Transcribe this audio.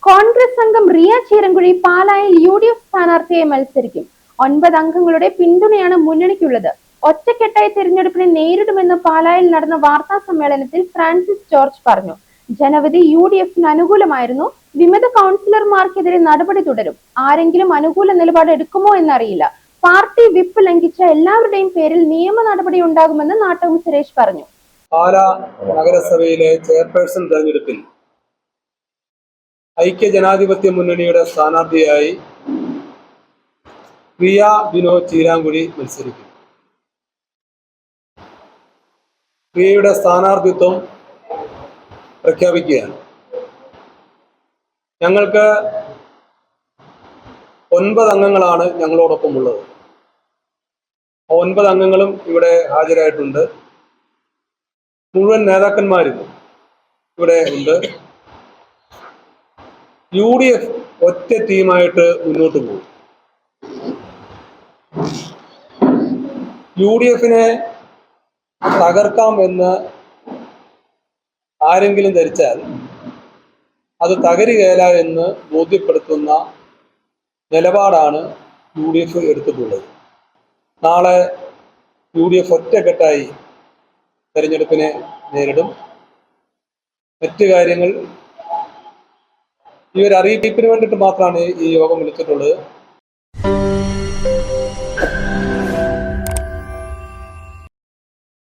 കോൺഗ്രസ് അംഗം റിയ ചീരങ്കുഴി പാലായിൽ UDF സ്ഥാനാർത്ഥിയായി മത്സരിക്കും. 9 അംഗങ്ങളുടെ പിന്തുണയാണ് മുന്നണിക്കുള്ളത്. ഒറ്റക്കെട്ടായി തിരഞ്ഞെടുപ്പിനെ നേരിടുമെന്ന് പാലായിൽ നടന്ന വാർത്താ സമ്മേളനത്തിൽ ഫ്രാൻസിസ് ജോർജ് പറഞ്ഞു. ജനവിധി UDFന് അനുകൂലമായിരുന്നു. വിമത കൗൺസിലർമാർക്കെതിരെ നടപടി തുടരും. ആരെങ്കിലും അനുകൂല നിലപാട് എടുക്കുമോ എന്നറിയില്ല. പാർട്ടി വിപ്പ് ലംഘിച്ച എല്ലാവരുടെയും പേരിൽ നിയമ നടപടി ഉണ്ടാകുമെന്ന് നാട്ടകം സുരേഷ് പറഞ്ഞു. പാലാ നഗരസഭയിലെ ചെയർപേഴ്സൺ തെരഞ്ഞെടുപ്പിൽ ഐക്യ ജനാധിപത്യ മുന്നണിയുടെ സ്ഥാനാർത്ഥിയായി റിയ വിനോദ് ചീരാങ്കുഴി മത്സരിക്കും. റിയയുടെ സ്ഥാനാർത്ഥിത്വം പ്രഖ്യാപിക്കുകയാണ്. ഞങ്ങൾക്ക് 9 അംഗങ്ങളാണ് ഞങ്ങളോടൊപ്പം ഉള്ളത്. 9 അംഗങ്ങളും ഇവിടെ ഹാജരായിട്ടുണ്ട്. മുഴുവൻ നേതാക്കന്മാരും ഇവിടെ ഉണ്ട്. UDF ഒറ്റ ടീമായിട്ട് മുന്നോട്ട് പോകും. UDFനെ തകർക്കാം എന്ന് ആരെങ്കിലും ധരിച്ചാൽ അത് തകരുകയില്ല എന്ന് ബോധ്യപ്പെടുത്തുന്ന നിലപാടാണ് UDF എടുത്തിട്ടുള്ളത്. നാളെ UDF ഒറ്റക്കെട്ടായി തെരഞ്ഞെടുപ്പിനെ നേരിടും. മറ്റു കാര്യങ്ങൾ ഈ ഒരു അറിയിപ്പിന് വേണ്ടിയിട്ട് മാത്രമാണ് ഈ യോഗം വിളിച്ചിട്ടുള്ളത്.